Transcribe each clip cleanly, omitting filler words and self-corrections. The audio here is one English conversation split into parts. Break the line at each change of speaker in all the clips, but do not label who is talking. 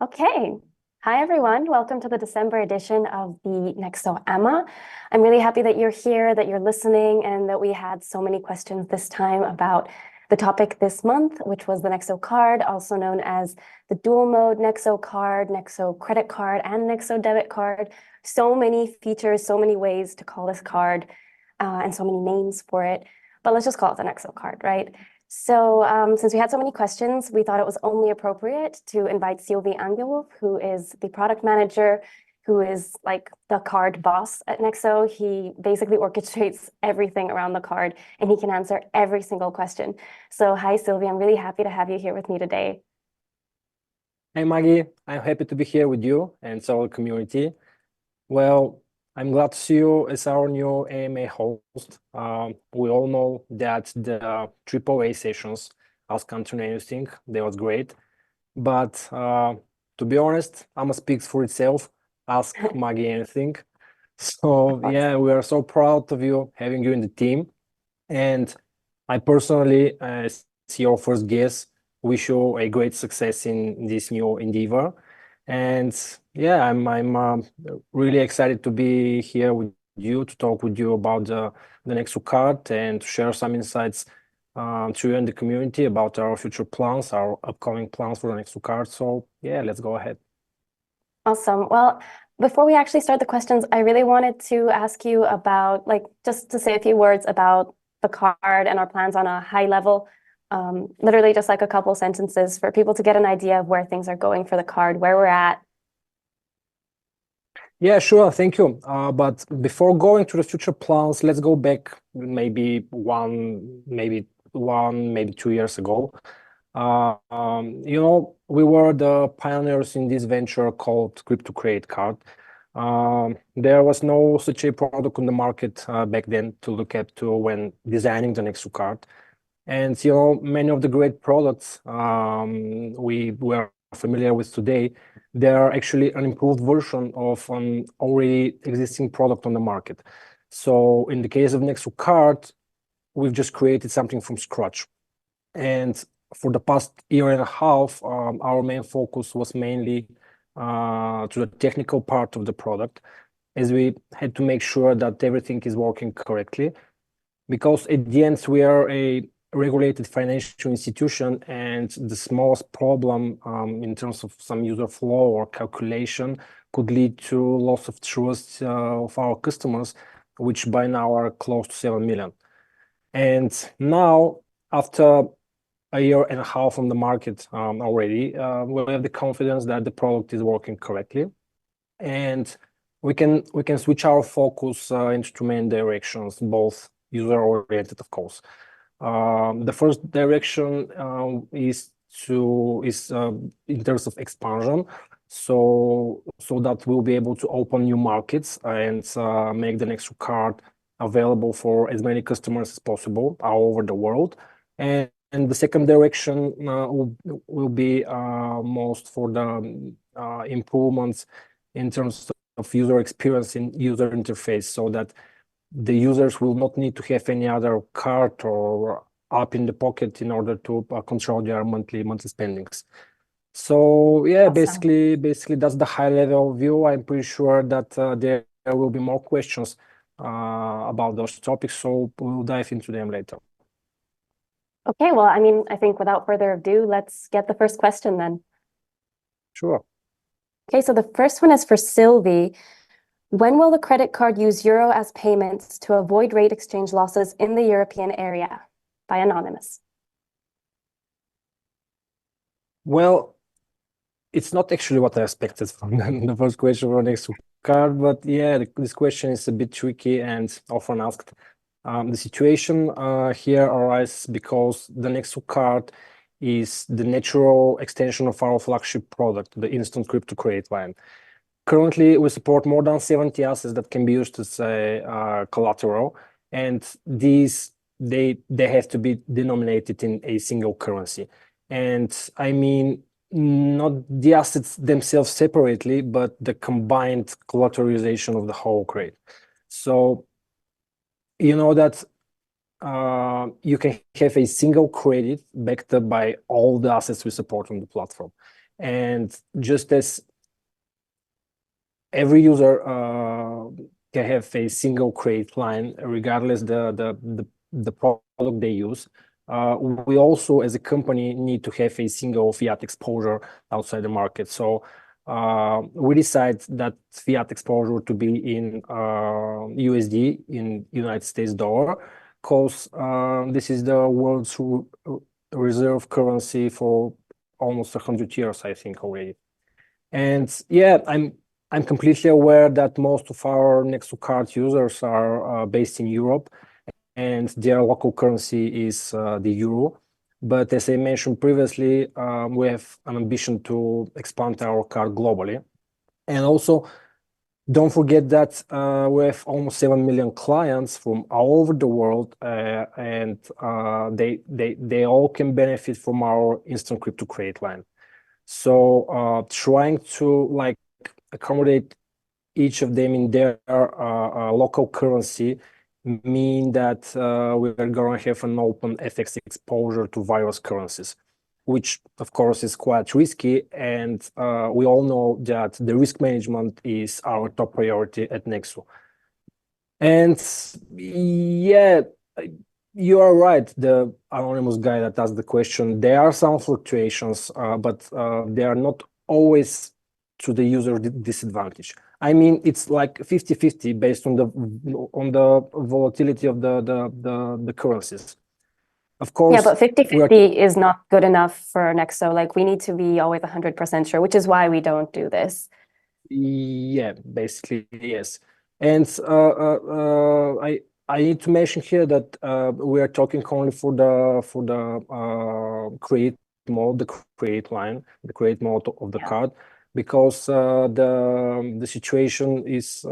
Okay. Hi, everyone. Welcome to the December edition of the Nexo Emma. I'm really happy that you're here, that you're listening, and that we had so many questions this time about the topic this month, which was the Nexo Card, also known as the Dual Mode Nexo Card, Nexo Credit Card, and Nexo Debit Card. So many features, so many ways to call this card, and so many names for it. But let's just call it the Nexo Card, right? So since we had so many questions, we thought it was only appropriate to invite Silvi Angelov, who is the product manager, who is like the card boss at Nexo. He basically orchestrates everything around the card, and he can answer every single question. So hi, Silvi. I'm really happy to have you here with me today.
Hey Maggie, I'm happy to be here with you and our community. Well, I'm glad to see you as our new AMA host. We all know that the AAA sessions, Ask Country Anything, they was great. But to be honest, Amma speaks for itself. Ask Maggie anything. So yeah, we are so proud of you, having you in the team. And I personally, as your first guest, wish you a great success in this new endeavor. And yeah, I'm really excited to be here with you to talk with you about the Nexo card and to share some insights to you and the community about our future plans, our upcoming plans for the Nexo card. So yeah, let's go ahead.
Awesome. Well, before we actually start the questions, I really wanted to ask you about, like, just to say a few words about the card and our plans on a high level. Literally just like a couple sentences for people to get an idea of where things are going for the card, where we're at.
Yeah, sure. Thank you. But before going to the future plans, let's go back maybe maybe 2 years ago. We were the pioneers in this venture called crypto credit card. There was no such a product on the market back then to look at to when designing the Nexo card. And many of the great products we were familiar with today, they are actually an improved version of an already existing product on the market. So in the case of Nexo card, we've just created something from scratch. And for the past year and a half, our main focus was mainly to the technical part of the product, as we had to make sure that everything is working correctly. Because at the end, we are a regulated financial institution, and the smallest problem in terms of some user flow or calculation could lead to loss of trust of our customers, which by now are close to 7 million. And now, after a year and a half on the market already, we have the confidence that the product is working correctly, and we can switch our focus into two main directions, both user-oriented, of course. The first direction is in terms of expansion, so that we'll be able to open new markets and make the Nexo card available for as many customers as possible all over the world. And the second direction will be most for the improvements in terms of user experience in user interface, so that the users will not need to have any other card or app in the pocket in order to control their monthly spendings. So yeah,
Awesome.
basically that's the high level view. I'm pretty sure that there will be more questions about those topics, so we'll dive into them later.
Okay, well, I mean, I think without further ado, let's get the first question then.
Sure.
Okay, so the first one is for Silvi. When will the credit card use euro as payments to avoid rate exchange losses in the European area? By Anonymous.
Well, it's not actually what I expected from the first question for Nexo card, but yeah, this question is a bit tricky and often asked. The situation here arises because the Nexo card is the natural extension of our flagship product, the instant crypto credit line. Currently, we support more than 70 assets that can be used as collateral, and these they have to be denominated in a single currency. And I mean, not the assets themselves separately, but the combined collateralization of the whole credit. So you know that you can have a single credit backed up by all the assets we support on the platform. And just as every user can have a single credit line, regardless the product they use, we also, as a company, need to have a single fiat exposure outside the market. So we decide that fiat exposure to be in USD, in United States dollar, because this is the world's reserve currency for almost 100 years, I think, already. And yeah, I'm completely aware that most of our Nexo card users are based in Europe, and their local currency is the euro. But as I mentioned previously, we have an ambition to expand our card globally. And also, don't forget that we have almost 7 million clients from all over the world, and they all can benefit from our instant crypto credit line. So trying to like accommodate each of them in their local currency mean that we're going to have an open FX exposure to various currencies, which of course is quite risky. And we all know that the risk management is our top priority at Nexo. And yeah, you are right, the anonymous guy that asked the question. There are some fluctuations, but they are not always to the user disadvantage. I mean, it's like 50-50 based on the volatility of the currencies. Of course,
yeah, but 50-50 is not good enough for Nexo. Like we need to be always 100% sure, which is why we don't do this.
Yeah, basically, yes. And I need to mention here that we are talking only for the create mode, the create line, the create mode of the card, because the situation is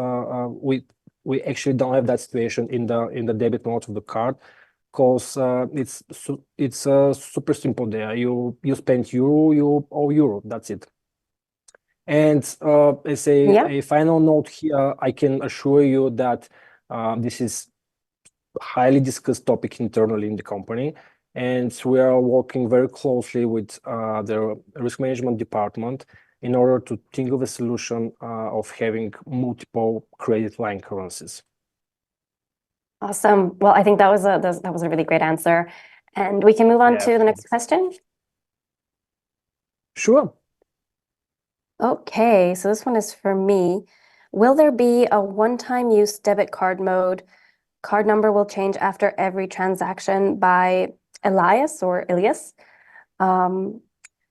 we actually don't have that situation in the debit mode of the card, because it's super simple there. You spend euro, you owe euro. That's it. And as a final note here, I can assure you that this is a highly discussed topic internally in the company, and we are working very closely with the risk management department in order to think of a solution of having multiple credit line currencies.
Awesome. Well, I think that was a really great answer. And we can move on to the next question.
Sure.
Okay, so this one is for me. Will there be a one-time use debit card mode? Card number will change after every transaction by Elias or Ilias.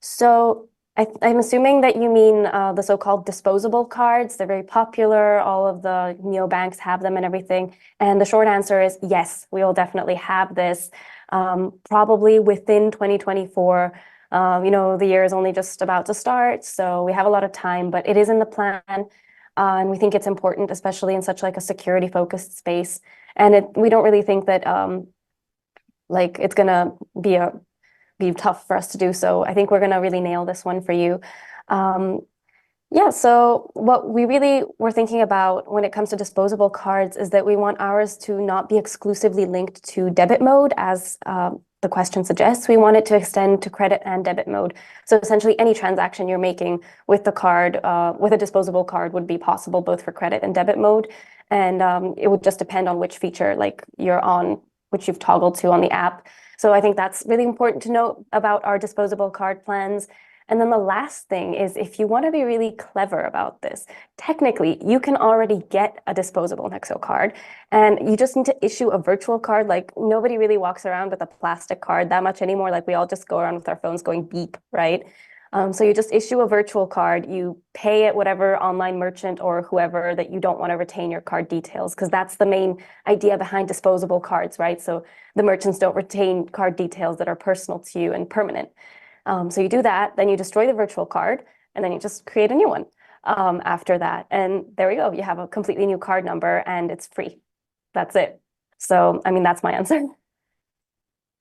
So I'm assuming that you mean the so-called disposable cards. They're very popular. All of the neobanks have them and everything. And the short answer is yes, we will definitely have this probably within 2024. The year is only just about to start, so we have a lot of time, but it is in the plan. And we think it's important, especially in such like a security-focused space. And we don't really think that like it's gonna be tough for us to do so. I think we're gonna really nail this one for you. Yeah, so what we really were thinking about when it comes to disposable cards is that we want ours to not be exclusively linked to debit mode, as the question suggests. We want it to extend to credit and debit mode. So essentially any transaction you're making with the card, with a disposable card, would be possible both for credit and debit mode. And it would just depend on which feature like you're on, which you've toggled to on the app. So I think that's really important to note about our disposable card plans. And then the last thing is, if you want to be really clever about this, technically you can already get a disposable Nexo card, and you just need to issue a virtual card. Like nobody really walks around with a plastic card that much anymore. Like we all just go around with our phones going beep, right? So you just issue a virtual card, you pay at whatever online merchant or whoever that you don't want to retain your card details, because that's the main idea behind disposable cards, right? So the merchants don't retain card details that are personal to you and permanent. So you do that, then you destroy the virtual card, and then you just create a new one after that. And there we go. You have a completely new card number, and it's free. That's it. So, I mean, that's my answer.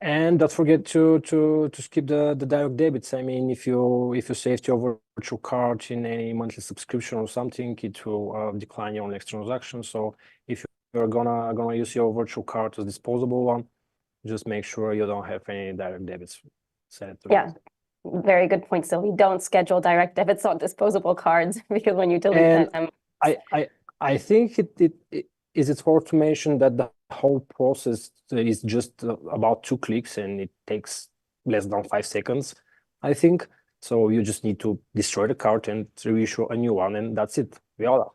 And don't forget to skip the direct debits. I mean, if you saved your virtual card in any monthly subscription or something, it will decline your next transaction. So if you're gonna use your virtual card as disposable one, just make sure you don't have any direct debits set.
Yeah. Very good point, Sylvie. Don't schedule direct debits on disposable cards because when you delete
And
them,
I think it is worth to mention that the whole process is just about 2 clicks and it takes less than 5 seconds, I think. So you just need to destroy the card and reissue a new one, and that's it. Voila.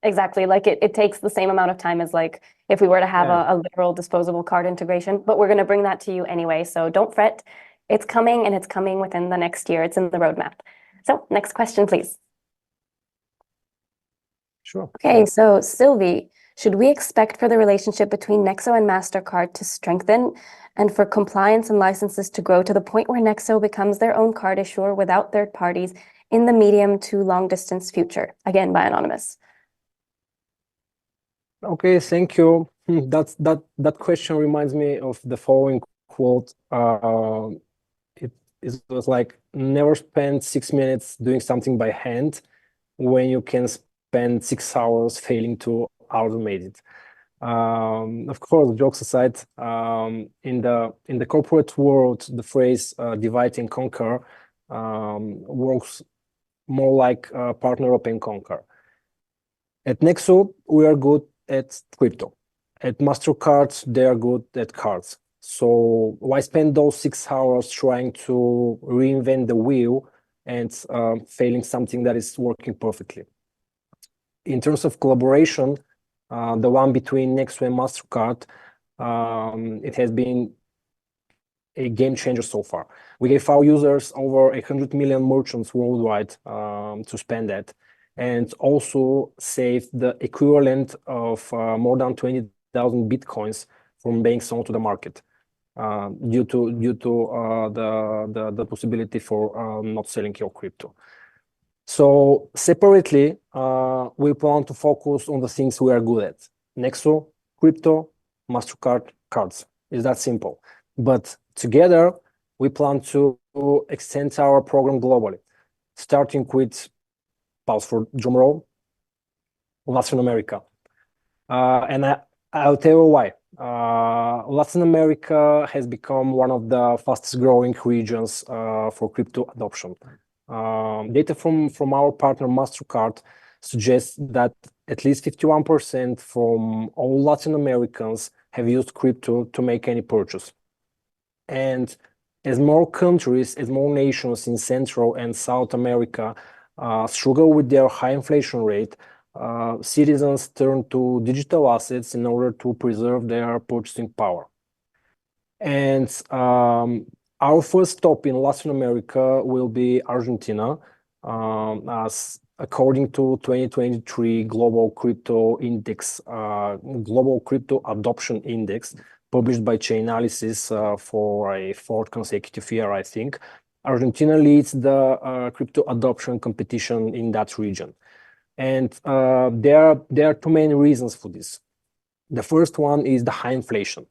exactly, like it takes the same amount of time as like if we were to have
Yeah.
a literal disposable card integration, but we're going to bring that to you anyway. So don't fret. It's coming and it's coming within the next year. It's in the roadmap. So next question, please.
Sure.
Okay, so Sylvie, should we expect for the relationship between Nexo and MasterCard to strengthen and for compliance and licenses to grow to the point where Nexo becomes their own card issuer without third parties in the medium to long distance future? Again, by Anonymous.
Okay, thank you. That question reminds me of the following quote. It was like, never spend 6 minutes doing something by hand when you can spend 6 hours failing to automate it. Of course, jokes aside, in the corporate world, the phrase divide and conquer works more like partner up and conquer. At Nexo, we are good at crypto. At MasterCard, they are good at cards. So why spend those 6 hours trying to reinvent the wheel and failing something that is working perfectly? In terms of collaboration, the one between Nexo and MasterCard, it has been a game changer so far. We gave our users over 100 million merchants worldwide to spend that, and also saved the equivalent of more than 20,000 bitcoins from being sold to the market due to the possibility for not selling your crypto. So separately, we plan to focus on the things we are good at. Nexo, crypto, MasterCard, cards. It's that simple. But together, we plan to extend our program globally, starting with, pause for drum roll, Latin America. And I'll tell you why. Latin America has become one of the fastest growing regions for crypto adoption. Data from our partner MasterCard suggests that at least 51% from all Latin Americans have used crypto to make any purchase. And as more countries, as more nations in Central and South America struggle with their high inflation rate, citizens turn to digital assets in order to preserve their purchasing power. And our first stop in Latin America will be Argentina, as according to 2023 Global Crypto Index, Global Crypto Adoption Index, published by Chainalysis for a fourth consecutive year, I think. Argentina leads the crypto adoption competition in that region. And there are two main reasons for this. The first one is the high inflation.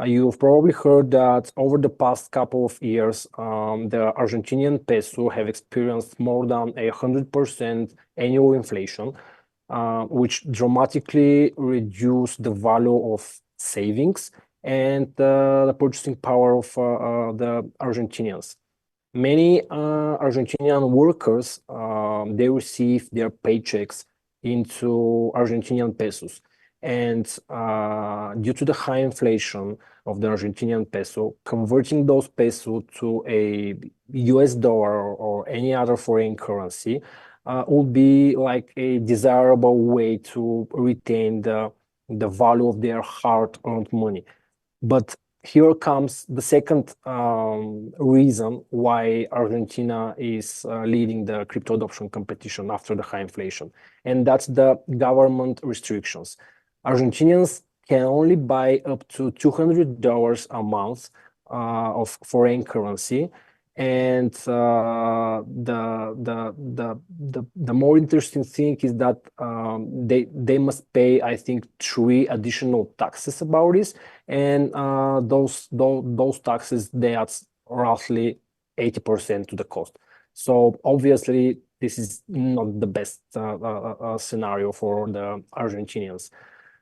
You've probably heard that over the past couple of years, the Argentinian peso have experienced more than 100% annual inflation, which dramatically reduced the value of savings and the purchasing power of the Argentinians. Many Argentinian workers, they receive their paychecks into Argentinian pesos. And due to the high inflation of the Argentinian peso, converting those pesos to a US dollar or any other foreign currency would be like a desirable way to retain the value of their hard-earned money. But here comes the second reason why Argentina is leading the crypto adoption competition after the high inflation, and that's the government restrictions. Argentinians can only buy up to $200 a month of foreign currency, and the more interesting thing is that they must pay, I think, 3 additional taxes about this, and those taxes, they add roughly 80% to the cost. So obviously, this is not the best scenario for the Argentinians.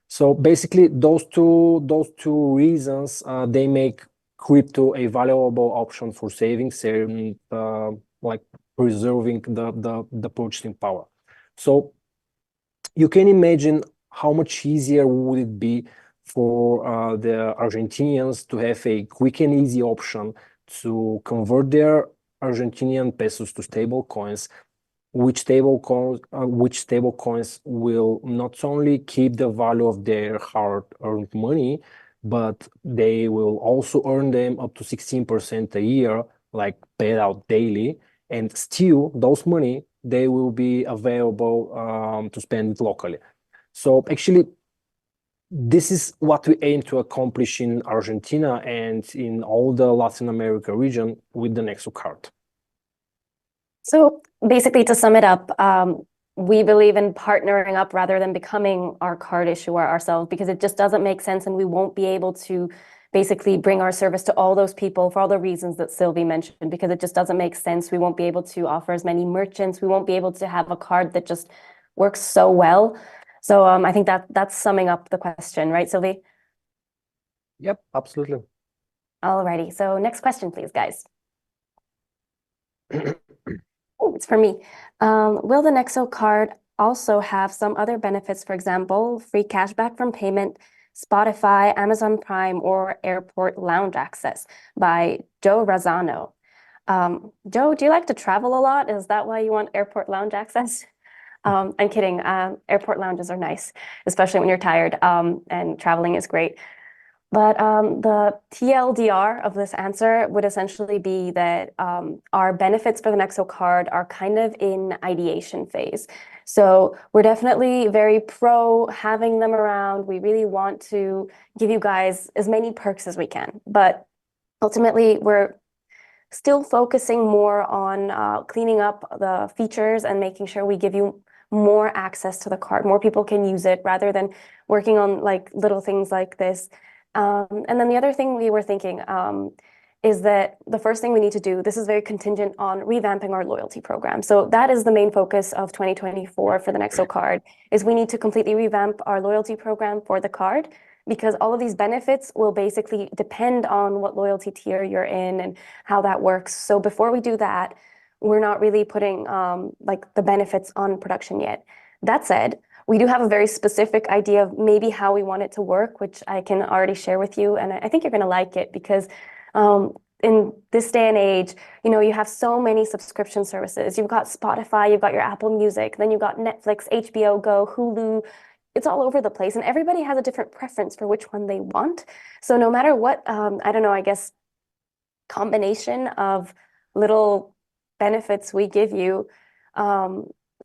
So basically, those two reasons they make crypto a valuable option for savings and like preserving the purchasing power. So you can imagine how much easier would it be for the Argentinians to have a quick and easy option to convert their Argentinian pesos to stable coins, which stable coins will not only keep the value of their hard-earned money, but they will also earn them up to 16% a year, like paid out daily, and still those money they will be available to spend it locally. So actually, this is what we aim to accomplish in Argentina and in all the Latin America region with the Nexo card.
So basically, to sum it up, we believe in partnering up rather than becoming our card issuer ourselves, because it just doesn't make sense and we won't be able to basically bring our service to all those people for all the reasons that Silvi mentioned, because it just doesn't make sense. We won't be able to offer as many merchants. We won't be able to have a card that just works so well. So I think that's summing up the question, right, Silvi?
Yep, absolutely.
Alrighty. So next question, please, guys. Oh, it's for me. Will the Nexo card also have some other benefits, for example, free cashback from payment, Spotify, Amazon Prime, or airport lounge access? By Joe Razzano. Joe, do you like to travel a lot? Is that why you want airport lounge access? I'm kidding. Airport lounges are nice, especially when you're tired, and traveling is great. But the TLDR of this answer would essentially be that our benefits for the Nexo card are kind of in ideation phase. So we're definitely very pro having them around. We really want to give you guys as many perks as we can. But ultimately, we're still focusing more on cleaning up the features and making sure we give you more access to the card. More people can use it rather than working on like little things like this. And then the other thing we were thinking is that the first thing we need to do, this is very contingent on revamping our loyalty program. So that is the main focus of 2024 for the Nexo card, is we need to completely revamp our loyalty program for the card, because all of these benefits will basically depend on what loyalty tier you're in and how that works. So before we do that, we're not really putting like the benefits on production yet. That said, we do have a very specific idea of maybe how we want it to work, which I can already share with you. And I think you're going to like it, because in this day and age, you know, you have so many subscription services. You've got Spotify, you've got your Apple Music, then you've got Netflix, HBO Go, Hulu. It's all over the place, and everybody has a different preference for which one they want. So no matter what, I don't know, I guess, combination of little benefits we give you,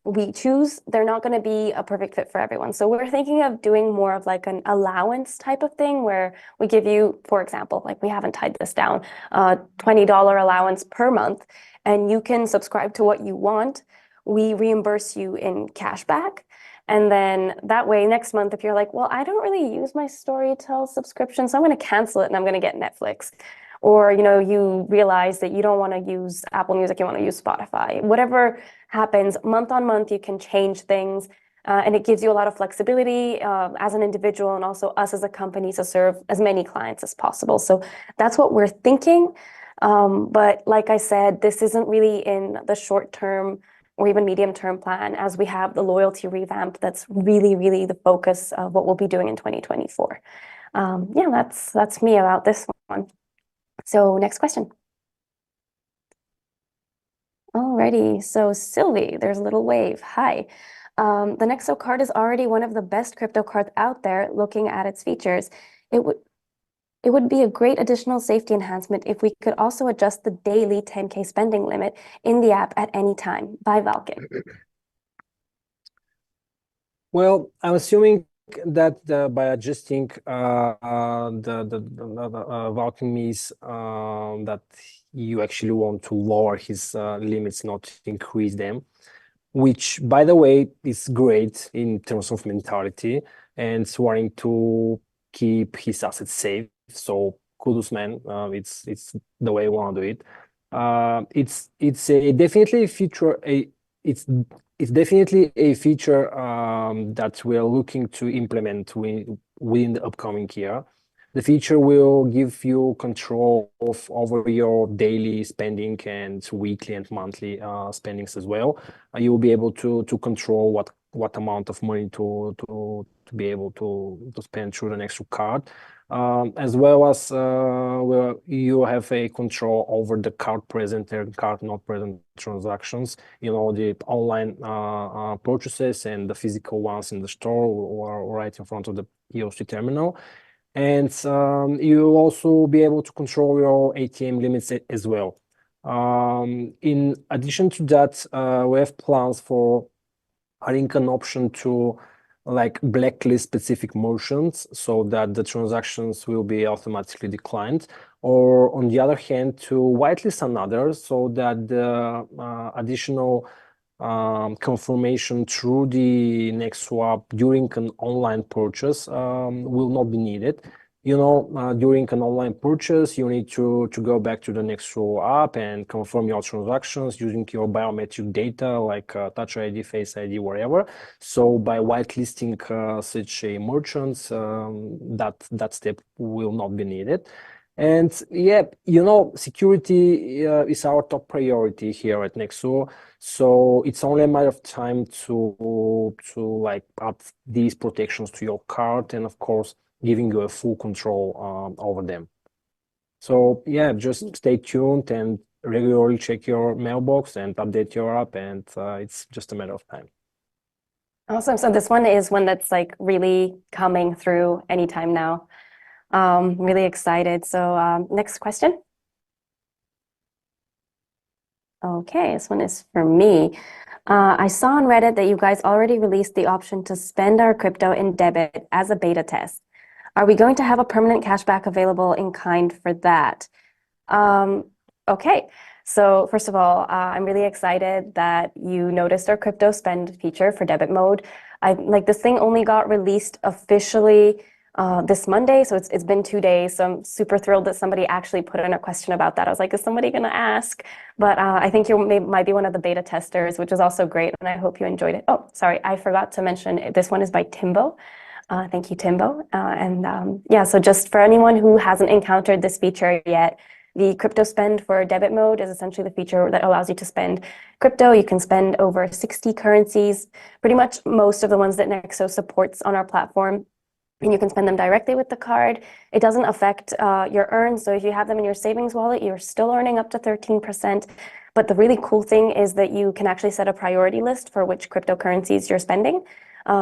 we choose, they're not going to be a perfect fit for everyone. So we're thinking of doing more of like an allowance type of thing, where we give you, for example, like we haven't tied this down, $20 allowance per month, and you can subscribe to what you want. We reimburse you in cash back. And then that way, next month, if you're like, well, I don't really use my Storytel subscription, so I'm going to cancel it and I'm going to get Netflix. Or, you know, you realize that you don't want to use Apple Music, you want to use Spotify. Whatever happens, month on month, you can change things. And it gives you a lot of flexibility as an individual, and also us as a company, to serve as many clients as possible. So that's what we're thinking. But like I said, this isn't really in the short term or even medium term plan, as we have the loyalty revamp that's really, really the focus of what we'll be doing in 2024. Yeah, that's me about this one. So next question. Alrighty, so Silvi, there's a little wave. Hi. The Nexo card is already one of the best crypto cards out there. Looking at its features, it would be a great additional safety enhancement if we could also adjust the daily 10K spending limit in the app at any time. By Valken.
Well, I'm assuming that by adjusting Valken means that you actually want to lower his limits, not increase them, which, by the way, is great in terms of mentality and wanting to keep his assets safe. So kudos, man. It's the way we want to do it. It's a definitely a feature. It's definitely a feature that we're looking to implement within the upcoming year. The feature will give you control over your daily spending and weekly and monthly spendings as well. You will be able to control what amount of money to be able to spend through the Nexo card, as well as where you have a control over the card present and card not present transactions. You know, the online purchases and the physical ones in the store or right in front of the EOC terminal. And you'll also be able to control your ATM limits as well. In addition to that, we have plans for adding an option to like blacklist specific merchants so that the transactions will be automatically declined, or on the other hand, to whitelist another so that the additional confirmation through the Nexo app during an online purchase will not be needed. You know, during an online purchase, you need to go back to the Nexo app and confirm your transactions using your biometric data like Touch ID, Face ID, whatever. So by whitelisting such a merchants, that step will not be needed. And yeah, you know, security is our top priority here at Nexo. So it's only a matter of time to like add these protections to your card, and of course, giving you a full control over them. So yeah, just stay tuned and regularly check your mailbox and update your app, and it's just a matter of time.
Awesome. So this one is one that's like really coming through anytime now. Really excited. So next question. Okay, this one is for me. I saw on Reddit that you guys already released the option to spend our crypto in debit as a beta test. Are we going to have a permanent cashback available in kind for that? Okay, so first of all, I'm really excited that you noticed our crypto spend feature for debit mode. This thing only got released officially this Monday, so it's been 2 days. So I'm super thrilled that somebody actually put in a question about that. I was like, is somebody going to ask? But I think you might be one of the beta testers, which is also great, and I hope you enjoyed it. Oh, sorry, I forgot to mention this one is by Timbo. Thank you, Timbo. Yeah, so just for anyone who hasn't encountered this feature yet, the crypto spend for debit mode is essentially the feature that allows you to spend crypto. You can spend over 60 currencies, pretty much most of the ones that Nexo supports on our platform, and you can spend them directly with the card. It doesn't affect your earns. So if you have them in your savings wallet, you're still earning up to 13%. But the really cool thing is that you can actually set a priority list for which cryptocurrencies you're spending.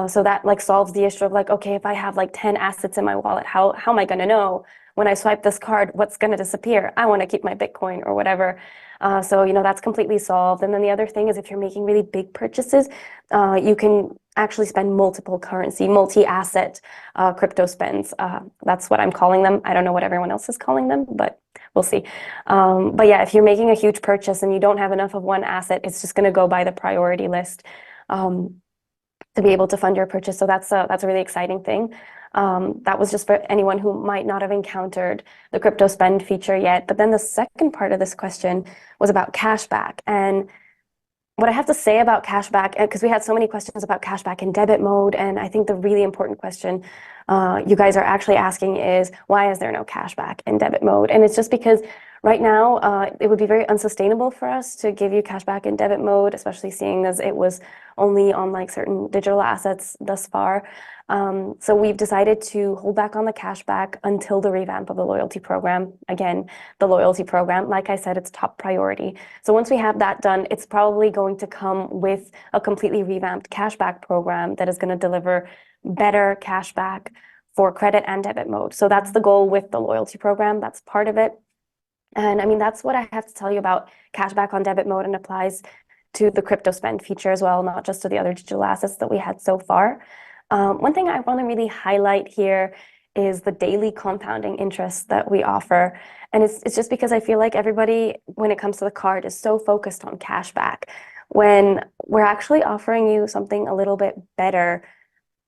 So that like solves the issue of like, okay, if I have like 10 assets in my wallet, how am I going to know when I swipe this card, what's going to disappear? I want to keep my Bitcoin or whatever. So, you know, that's completely solved. And then the other thing is if you're making really big purchases, you can actually spend multiple currency, multi-asset crypto spends. That's what I'm calling them. I don't know what everyone else is calling them, but we'll see. But yeah, if you're making a huge purchase and you don't have enough of one asset, it's just going to go by the priority list to be able to fund your purchase. So that's a really exciting thing. That was just for anyone who might not have encountered the crypto spend feature yet. But then the second part of this question was about cashback. And what I have to say about cashback, because we had so many questions about cashback in debit mode, and I think the really important question you guys are actually asking is, why is there no cashback in debit mode? And it's just because right now it would be very unsustainable for us to give you cashback in debit mode, especially seeing as it was only on like certain digital assets thus far. So we've decided to hold back on the cashback until the revamp of the loyalty program. Again, the loyalty program, like I said, it's top priority. So once we have that done, it's probably going to come with a completely revamped cashback program that is going to deliver better cashback for credit and debit mode. So that's the goal with the loyalty program. That's part of it. And I mean, that's what I have to tell you about cashback on debit mode, and applies to the crypto spend feature as well, not just to the other digital assets that we had so far. One thing I want to really highlight here is the daily compounding interest that we offer. And it's just because I feel like everybody, when it comes to the card, is so focused on cashback, when we're actually offering you something a little bit better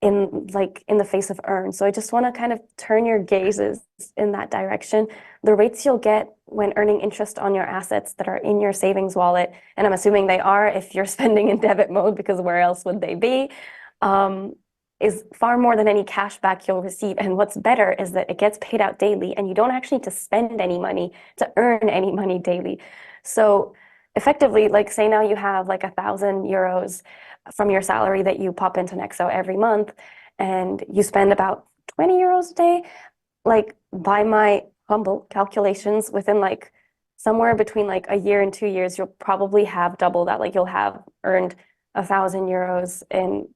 in the face of earn. So I just want to kind of turn your gazes in that direction. The rates you'll get when earning interest on your assets that are in your savings wallet, and I'm assuming they are if you're spending in debit mode, because where else would they be? is far more than any cash back you'll receive. And what's better is that it gets paid out daily and you don't actually need to spend any money to earn any money daily. So effectively, like say now you have like 1,000 euros from your salary that you pop into Nexo every month and you spend about 20 euros a day, like by my humble calculations, within like somewhere between like a year and 2 years, you'll probably have double that. Like you'll have earned 1,000 euros in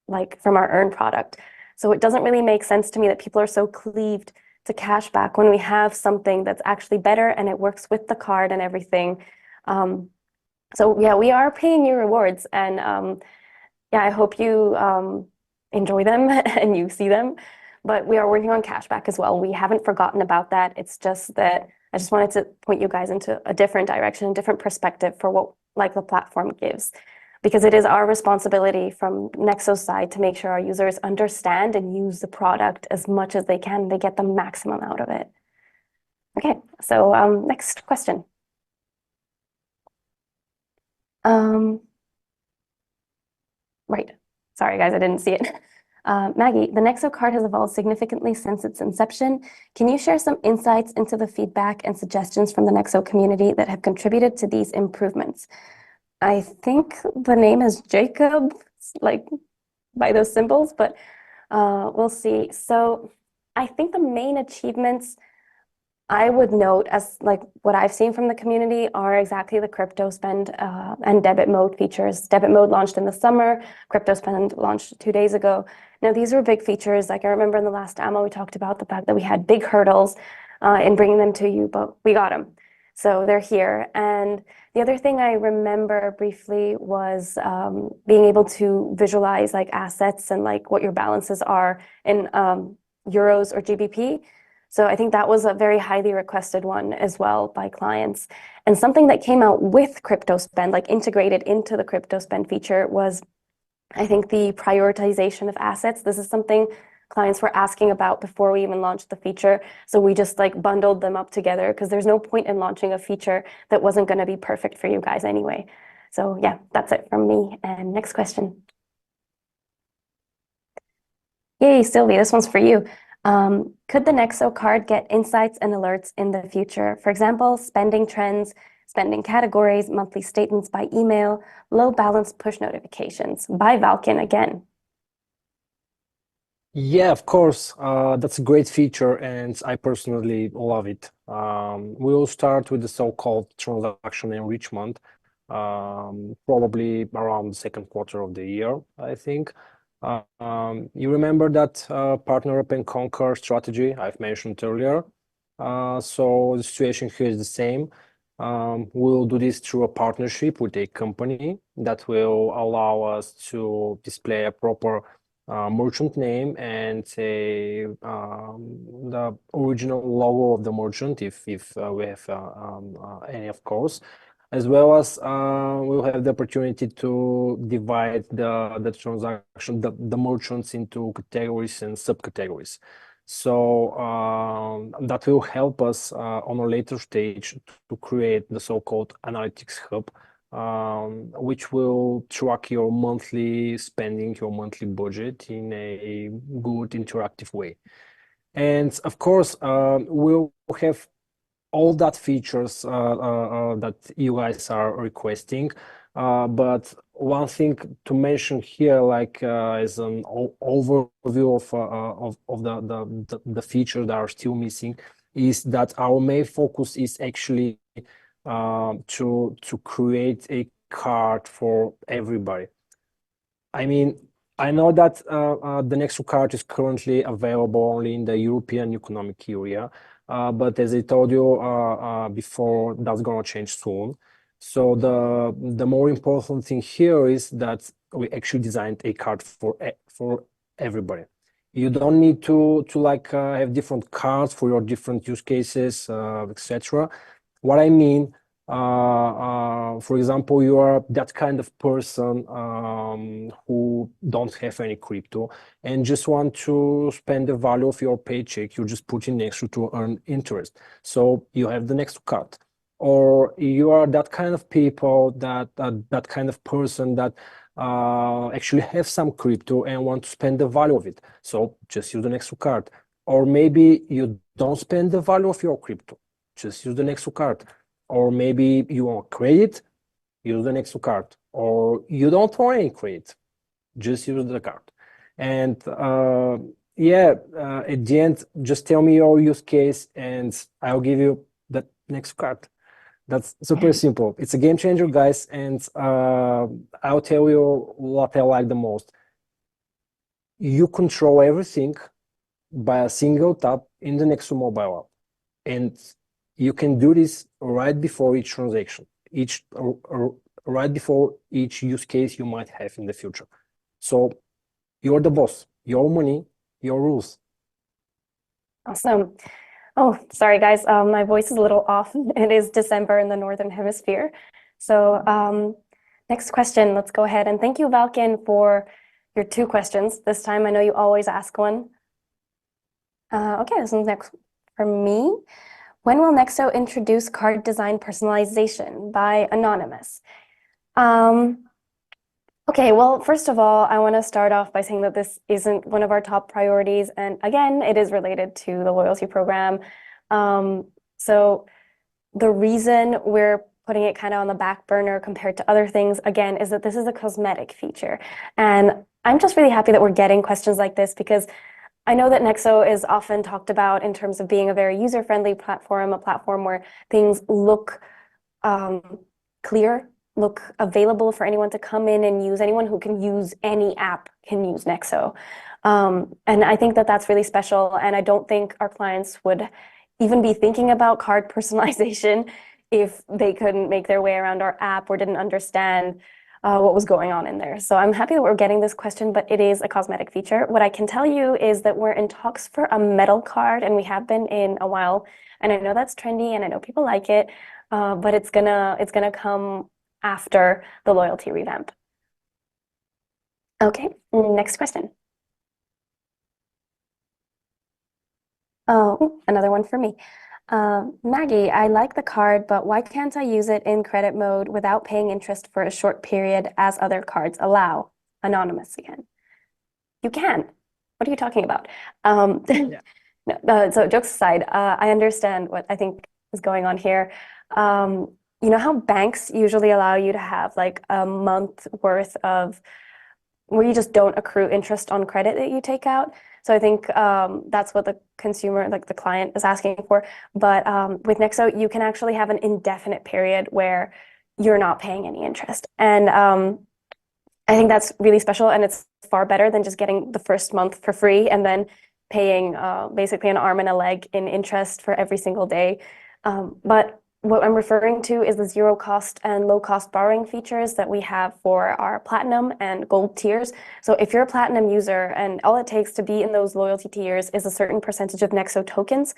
like from our earned product. So it doesn't really make sense to me that people are so cleaved to cashback when we have something that's actually better and it works with the card and everything. So yeah, we are paying you rewards, and yeah, I hope you enjoy them and you see them. But we are working on cashback as well. We haven't forgotten about that. It's just that I just wanted to point you guys into a different direction, a different perspective for what like the platform gives, because it is our responsibility from Nexo's side to make sure our users understand and use the product as much as they can. They get the maximum out of it. Okay, so next question. Right. Sorry, guys, I didn't see it. Magy, the Nexo card has evolved significantly since its inception. Can you share some insights into the feedback and suggestions from the Nexo community that have contributed to these improvements? I think the name is Jacob, like by those symbols, but we'll see. So I think the main achievements I would note as like what I've seen from the community are exactly the crypto spend and debit mode features. Debit mode launched in the summer, crypto spend launched 2 days ago. Now, these were big features. Like I remember in the last demo, we talked about the fact that we had big hurdles in bringing them to you, but we got them. So they're here. And the other thing I remember briefly was being able to visualize like assets and like what your balances are in euros or GBP. So I think that was a very highly requested one as well by clients. And something that came out with crypto spend, like integrated into the crypto spend feature, was I think the prioritization of assets. This is something clients were asking about before we even launched the feature. So we just like bundled them up together because there's no point in launching a feature that wasn't going to be perfect for you guys anyway. So yeah, that's it from me. And next question. Yay, Sylvie, this one's for you. Could the Nexo card get insights and alerts in the future? For example, spending trends, spending categories, monthly statements by email, low balance push notifications. By Valken again.
Yeah, of course. That's a great feature, and I personally love it. We'll start with the so-called transaction enrichment, probably around the second quarter of the year, I think. You remember that partner up and conquer strategy I've mentioned earlier. So the situation here is the same. We'll do this through a partnership with a company that will allow us to display a proper merchant name and the original logo of the merchant if we have any, of course, as well as we'll have the opportunity to divide the transaction, the merchants into categories and subcategories. So that will help us on a later stage to create the so-called analytics hub, which will track your monthly spending, your monthly budget in a good interactive way. And of course, we'll have all that features that you guys are requesting. But one thing to mention here, like as an overview of the features that are still missing, is that our main focus is actually to create a card for everybody. I mean, I know that the Nexo card is currently available only in the European Economic Area, but as I told you before, that's gonna change soon. So the more important thing here is that we actually designed a card for everybody. You don't need to like have different cards for your different use cases, etc. What I mean, for example, you are that kind of person who don't have any crypto and just want to spend the value of your paycheck. You just put in Nexo to earn interest. So you have the Nexo card. Or you are that kind of people that kind of person that actually have some crypto and want to spend the value of it. So just use the Nexo card. Or maybe you don't spend the value of your crypto, just use the Nexo card. Or maybe you want credit, use the Nexo card. Or you don't want any credit, just use the card. And at the end, just tell me your use case and I'll give you the next card. That's super simple. It's a game changer, guys, and I'll tell you what I like the most. You control everything by a single tap in the Nexo mobile app, and you can do this right before each transaction, right before each use case you might have in the future. So you're the boss, your money, your rules.
Awesome. Oh, sorry, guys. My voice is a little off. It is December in the Northern Hemisphere. So next question, let's go ahead. And thank you, Valkin, for your 2 questions. This time, I know you always ask one. Okay, this one's next for me. When will Nexo introduce card design personalization by Anonymous? Okay, well, first of all, I want to start off by saying that this isn't one of our top priorities. And again, it is related to the loyalty program. So the reason we're putting it kind of on the back burner compared to other things, again, is that this is a cosmetic feature. And I'm just really happy that we're getting questions like this because I know that Nexo is often talked about in terms of being a very user-friendly platform, a platform where things look clear, look available for anyone to come in and use. Anyone who can use any app can use Nexo. And I think that that's really special. And I don't think our clients would even be thinking about card personalization if they couldn't make their way around our app or didn't understand what was going on in there. So I'm happy that we're getting this question, but it is a cosmetic feature. What I can tell you is that we're in talks for a metal card, and we have been in a while. And I know that's trendy, and I know people like it, but it's gonna come after the loyalty revamp. Okay, next question. Oh, another one for me. Magy, I like the card, but why can't I use it in credit mode without paying interest for a short period as other cards allow? Anonymous again. You can. What are you talking about?
Yeah.
No, so jokes aside, I understand what I think is going on here. You know how banks usually allow you to have like a month worth of where you just don't accrue interest on credit that you take out. So I think that's what the consumer, like the client, is asking for. But with Nexo, you can actually have an indefinite period where you're not paying any interest. And I think that's really special, and it's far better than just getting the first month for free and then paying basically an arm and a leg in interest for every single day. But what I'm referring to is the zero cost and low cost borrowing features that we have for our platinum and gold tiers. So if you're a platinum user and all it takes to be in those loyalty tiers is a certain percentage of Nexo tokens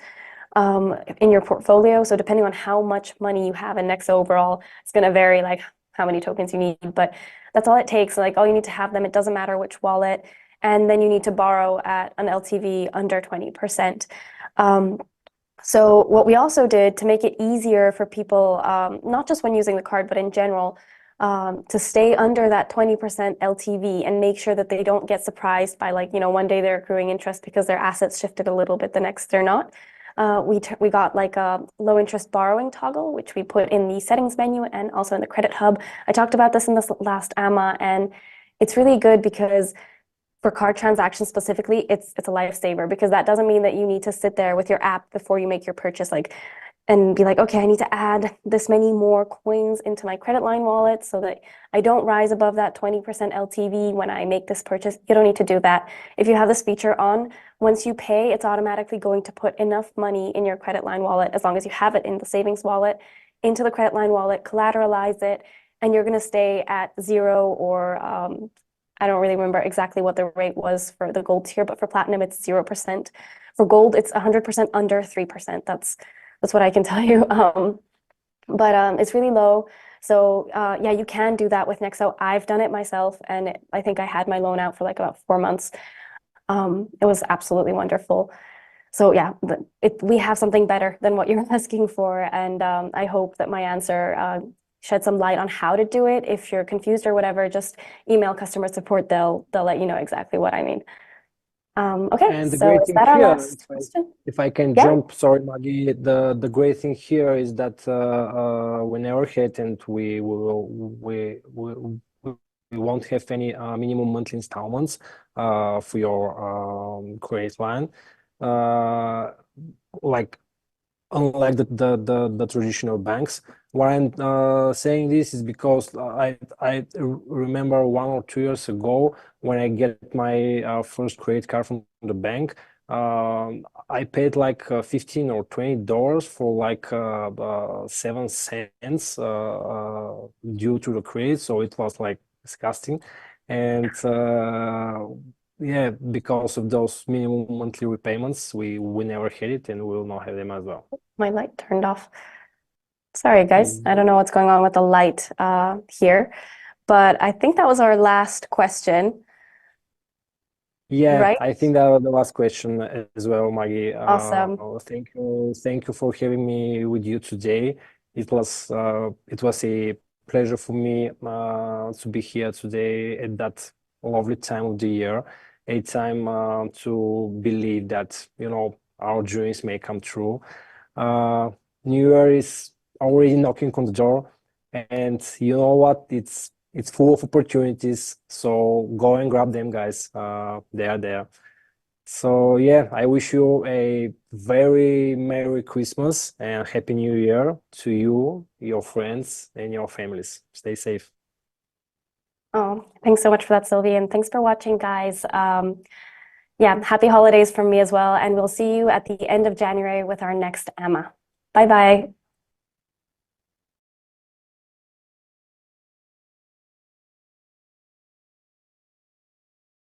in your portfolio. So depending on how much money you have in Nexo overall, it's going to vary like how many tokens you need, but that's all it takes. Like all you need to have them. It doesn't matter which wallet. And then you need to borrow at an LTV under 20%. So what we also did to make it easier for people, not just when using the card, but in general, to stay under that 20% LTV and make sure that they don't get surprised by like, one day they're accruing interest because their assets shifted a little bit, the next they're not. We got like a low interest borrowing toggle, which we put in the settings menu and also in the credit hub. I talked about this in this last AMA, and it's really good because for card transactions specifically, it's a lifesaver because that doesn't mean that you need to sit there with your app before you make your purchase, and be like, okay, I need to add this many more coins into my credit line wallet so that I don't rise above that 20% LTV when I make this purchase. You don't need to do that. If you have this feature on, once you pay, it's automatically going to put enough money in your credit line wallet, as long as you have it in the savings wallet, into the credit line wallet, collateralize it, and you're going to stay at zero or I don't really remember exactly what the rate was for the gold tier, but for platinum, it's 0%. For gold, it's 100% under 3%. That's what I can tell you. But it's really low. So yeah, you can do that with Nexo. I've done it myself, and I think I had my loan out for like about 4 months. It was absolutely wonderful. So yeah, we have something better than what you're asking for, and I hope that my answer shed some light on how to do it. If you're confused or whatever, just email customer support. They'll let you know exactly what I mean. Okay,
And the
so
great
is
thing
that our
here,
last question?
if I can
Yeah.
jump, sorry, Magy, the great thing here is that whenever hit and we won't have any minimum monthly installments for your credit line. Like unlike the traditional banks. Why I'm saying this is because I remember 1 or 2 years ago when I get my first credit card from the bank. I paid like $15 or $20 for like 7 cents due to the credit, so it was like disgusting. And yeah, because of those minimum monthly repayments, we never had it, and we will not have them as well.
My light turned off. Sorry, guys. I
Mm.
don't know what's going on with the light here, but I think that was our last question,
Yeah,
right?
I think that was the last question as well, Magy.
Awesome.
Thank you for having me with you today. It was a pleasure for me to be here today at that lovely time of the year, a time to believe that our dreams may come true. Uh, New Year is already knocking on the door, and you know what? It's full of opportunities. So go and grab them, guys. They are there. So yeah, I wish you a very Merry Christmas and Happy New Year to you, your friends, and your families. Stay safe.
Oh, thanks so much for that, Sylvie, and thanks for watching, guys. Yeah, happy holidays from me as well, and we'll see you at the end of January with our next Emma. Bye bye.